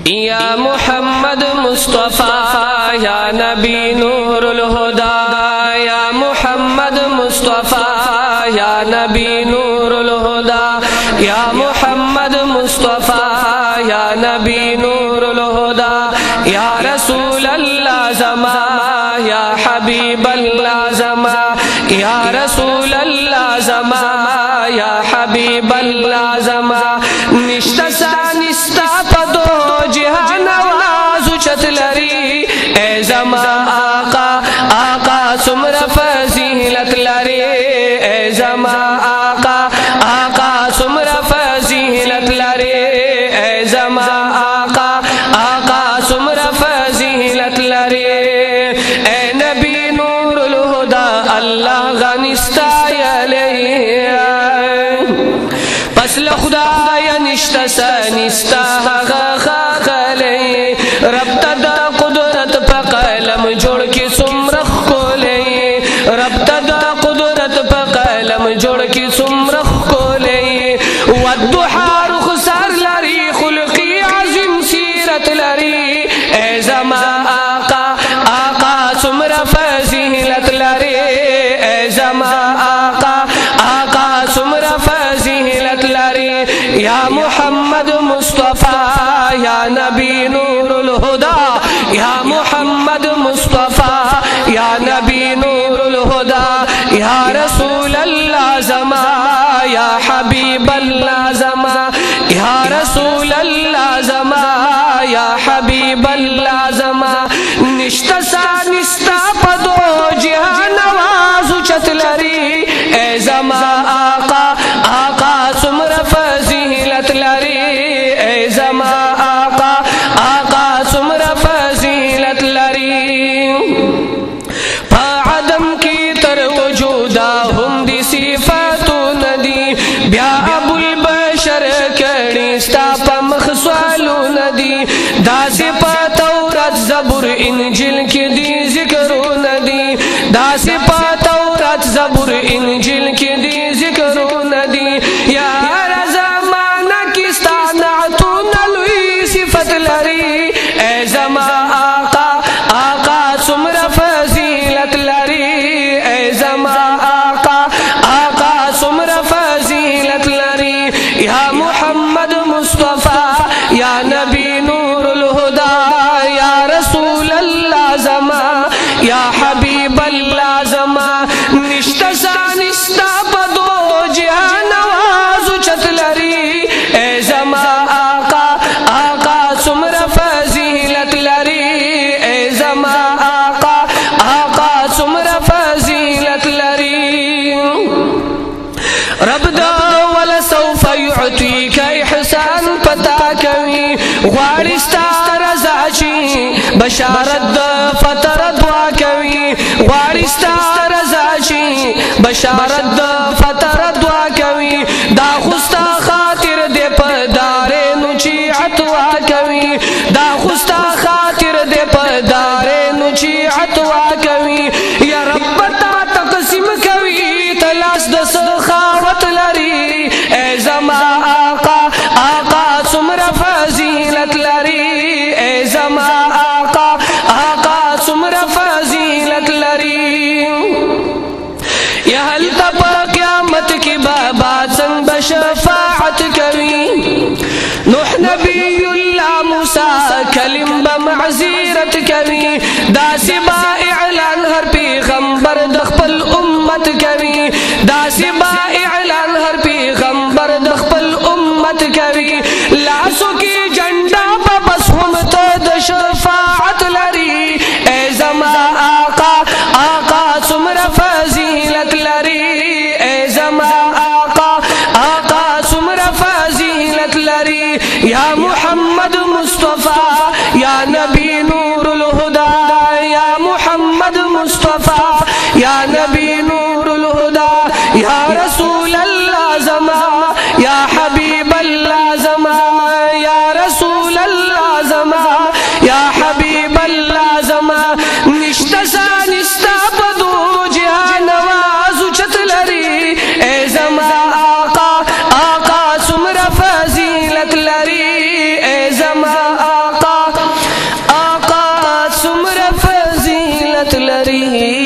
या मोहम्मद मुस्तफ़ा या नबी नूरुल हुदा, या मोहम्मद मुस्तफ़ा या नबी नूरुल हुदा, या मोहम्मद मुस्तफ़ा या नबी नूरुल हुदा, या रसूल अल्लाह ज़मा या हबीब अल्लाह ज़मा, या रसूल अल्लाह ज़मा या हबीब अल्लाह ज़मा। निष्ठा सा निष्ठा पदो जिहान आवाज़ चतलरी ए ज़मा आका, आका सुमर फजीलत लरे ए ज़मा आका, आका सुमर फजीलत लरे ए ज़मा आका, आका सुमर फजीलत लरे ए नबी नूरुल हुदा अल्लाह गनिस्ता पसल खुदाया निष्ठा सा निष्ठा खाले रब तदा कुदरत पे कलम जोड़ के सुमरख को ले, रब तदा कुदरत पे कलम जोड़ के सुमरख को ले। वद्दुहा रुखसार लरी खुल्की अज़ीम सीरत लरी ए ज़मा आका, आका सुमर फजीलत लरी ए ज़मा आका, आका सुमर फजीलत लरी। या मोहम्मद मुस्तफ़ा या नबी नूरुल हुदा, या मोहम्मद मुस्तफ़ा या नबी नूरुल हुदा, या रसूल अल्लाह ज़मा या हबीब अल्लाह ज़मा, या रसूल अल्लाह ज़मा या हबीब अल्लाह ज़मा। निष्ठा सा निष्ठा पदो जिहान आवाज़ चतलरी ए ज़मा आका, आका सुमर फजीलत लरी ए ज़मा आका, आका सुमर फजीलत लरी। आदम की तर वजूदा हुंदी सिफातु नदी ब्या अबुल बशर कड़ी स्ताप मखसवालु नदी दासे पा तौरात ज़बूर इंजिल की दी जिक्रो नदी, दासे पा तौरात ज़बूर इंजिल की दी जिक्रो नदी। या ज़माना की स्तानातु नलुई सिफत लरी ए ज़मा आका, आका सुमर फजीलत लरी ए ज़मा आका, आका सुमर फजीलत लरी। या मोहम्मद मुस्तफ़ा या नबी नूरुल हुदा, या रसूल अल्लाह ज़मा या हबीब अल्लाह ज़मा। निष्ठा सा निष्ठा पदो जिहान आवाज़ चतलरी ए ज़मा आका, आका सुमर फजीलत लरी ए ज़मा आका, आका सुमर फजीलत लरी। रब दा वला सौफ युअतीक इहसान पता कवी ग़वाड़ी स्ता रज़ा ची बशारत फतर दुआ कवी, ग़वाड़ी स्ता रज़ा ची बशारत फतर दुआ कवी। दा खुस्ता खातिर दे पदारे नुची अतवा कवी, दा खुस्ता खातिर दे पदारे नुची अतवा कवी। या रब ता तक़सीम कवी तलाश दस खावत लरी ए ज़मा आका, आका सुमर फजीलत लरी ए ज़मा आका, आका सुमर फजीलत लरी। या हल तब क़यामत की बाबात संग बशफ़ाअत कवी नूह नबीयुल्लाह मूसा कलिम बमअज़ीरत कवी। दासिबा इलान हर पैगंबर दखपल उम्मत कवी, दासिबा इलान हर पैगंबर दखपल उम्मत कवी। लासो की झंडा बस हम तो दशफ़ाअत लरी ए ज़मा आका, आका सुमर फजीलत लरी ए ज़मा आका, आका सुमर फजीलत लरी। या मोहम्मद मुस्तफ़ा या नबी नूरुल हुदा, या मोहम्मद मुस्तफ़ा या नबी नूरुल हुदा, या रसूल अल्लाह ज़मा या हबीब अल्लाह ज़मा, या रसूल अल्लाह ज़मा या हबीब अल्लाह ज़मा। निष्ठा सा निष्ठा पदो जिहान आवाज़ चतलरी ए ज़मा आका, आका सुमर फजीलत लरी ए ज़मा आका, मिन्नत लरी